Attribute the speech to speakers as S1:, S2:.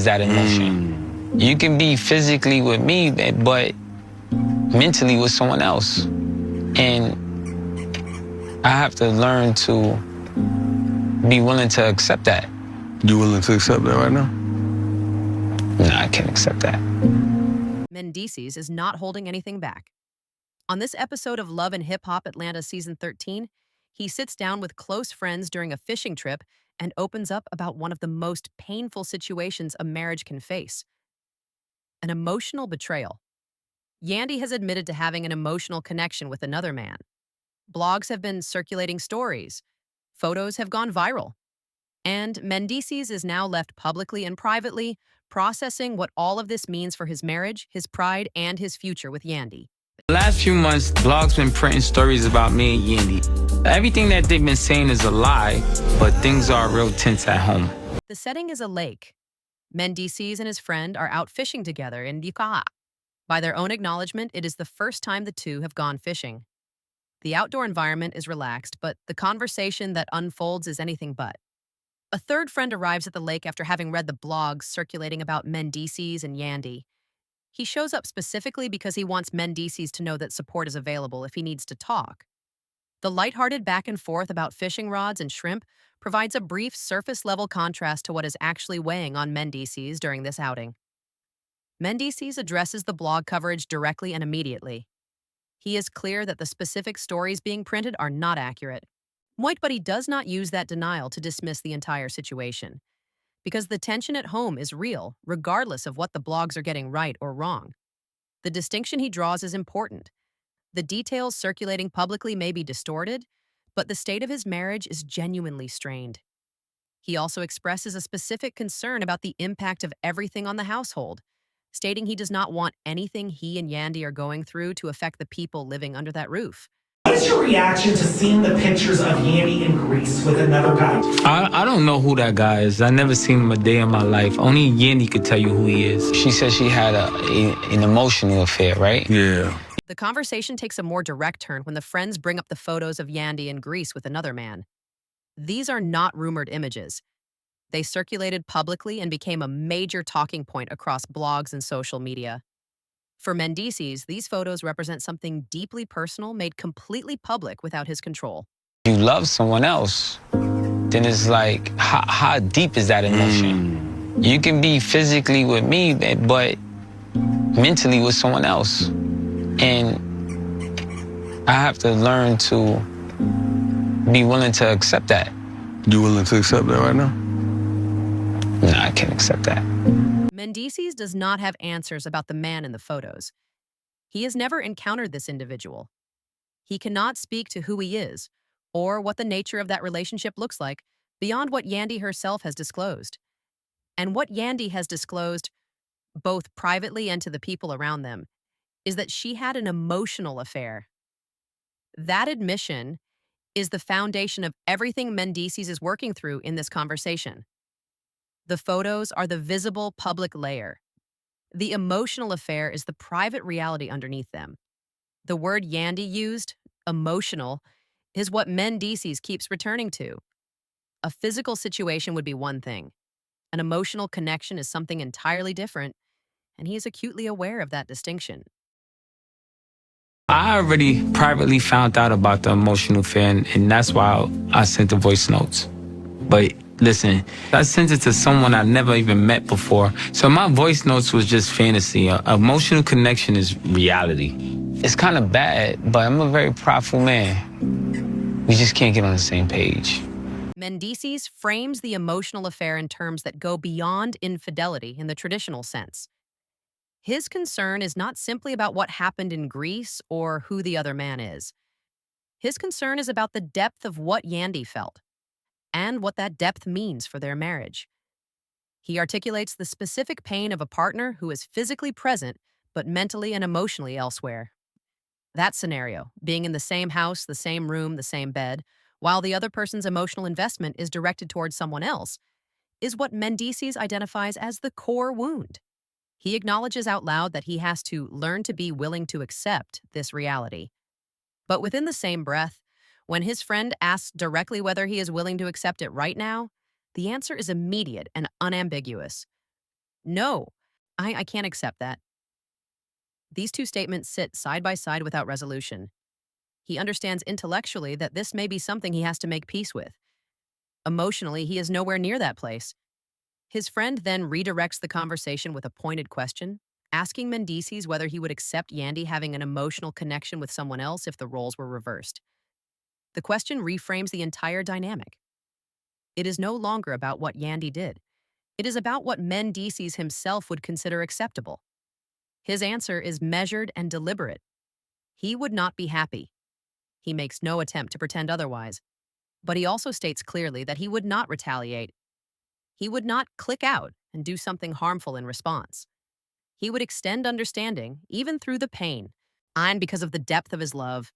S1: that emotion. You can be physically with me, but mentally with someone else. And I have to learn to be willing to accept that.
S2: You willing to accept that right now?
S1: No, I can't accept that.
S3: Mendeecees is not holding anything back. On this episode of Love and Hip Hop Atlanta Season 13, he sits down with close friends during a fishing trip and opens up about one of the most painful situations a marriage can face: an emotional betrayal. Yandy has admitted to having an emotional connection with another man. Blogs have been circulating stories. Photos have gone viral. And Mendeecees is now left publicly and privately processing what all of this means for his marriage, his pride, and his future with Yandy.
S1: The last few months, blogs been printing stories about me and Yandy. Everything that they've been saying is a lie, but things are real tense at home.
S3: The setting is a lake. Mendeecees and his friend are out fishing together in Yucca. By their own acknowledgement, it is the first time the two have gone fishing. The outdoor environment is relaxed, but the conversation that unfolds is anything but. A third friend arrives at the lake after having read the blogs circulating about Mendeecees and Yandy. He shows up specifically because he wants Mendeecees to know that support is available if he needs to talk. The lighthearted back and forth about fishing rods and shrimp provides a brief surface-level contrast to what is actually weighing on Mendeecees during this outing. Mendeecees addresses the blog coverage directly and immediately. He is clear that the specific stories being printed are not accurate. But he does not use that denial to dismiss the entire situation, because the tension at home is real, regardless of what the blogs are getting right or wrong. The distinction he draws is important. The details circulating publicly may be distorted, but the state of his marriage is genuinely strained. He also expresses a specific concern about the impact of everything on the household, stating he does not want anything he and Yandy are going through to affect the people living under that roof.
S4: What is your reaction to seeing the pictures of Yandy in Greece with another guy?
S1: I don't know who that guy is. I never seen him a day in my life. Only Yandy could tell you who he is. She said she had an emotional affair, right?
S2: Yeah.
S3: The conversation takes a more direct turn when the friends bring up the photos of Yandy in Greece with another man. These are not rumored images. They circulated publicly and became a major talking point across blogs and social media. For Mendeecees, these photos represent something deeply personal made completely public without his control.
S1: You love someone else, then it's like, how deep is that emotion? You can be physically with me, but mentally with someone else. And I have to learn to be willing to accept that.
S2: You willing to accept that right now?
S1: No, I can't accept that.
S3: Mendeecees does not have answers about the man in the photos. He has never encountered this individual. He cannot speak to who he is or what the nature of that relationship looks like beyond what Yandy herself has disclosed. And what Yandy has disclosed, both privately and to the people around them, is that she had an emotional affair. That admission is the foundation of everything Mendeecees is working through in this conversation. The photos are the visible public layer. The emotional affair is the private reality underneath them. The word Yandy used, emotional, is what Mendeecees keeps returning to. A physical situation would be one thing. An emotional connection is something entirely different, and he is acutely aware of that distinction.
S1: I already privately found out about the emotional affair, and that's why I sent the voice notes. But listen, I sent it to someone I never even met before. So my voice notes was just fantasy. Emotional connection is reality. It's kind of bad, but I'm a very prideful man. We just can't get on the same page.
S3: Mendeecees frames the emotional affair in terms that go beyond infidelity in the traditional sense. His concern is not simply about what happened in Greece or who the other man is. His concern is about the depth of what Yandy felt and what that depth means for their marriage. He articulates the specific pain of a partner who is physically present but mentally and emotionally elsewhere. That scenario, being in the same house, the same room, the same bed, while the other person's emotional investment is directed towards someone else, is what Mendeecees identifies as the core wound. He acknowledges out loud that he has to learn to be willing to accept this reality. But within the same breath, when his friend asks directly whether he is willing to accept it right now, the answer is immediate and unambiguous. No, I can't accept that. These two statements sit side by side without resolution. He understands intellectually that this may be something he has to make peace with. Emotionally, he is nowhere near that place. His friend then redirects the conversation with a pointed question, asking Mendeecees whether he would accept Yandy having an emotional connection with someone else if the roles were reversed. The question reframes the entire dynamic. It is no longer about what Yandy did. It is about what Mendeecees himself would consider acceptable. His answer is measured and deliberate. He would not be happy. He makes no attempt to pretend otherwise. But he also states clearly that he would not retaliate. He would not click out and do something harmful in response. He would extend understanding, even through the pain, and because of the depth of his love.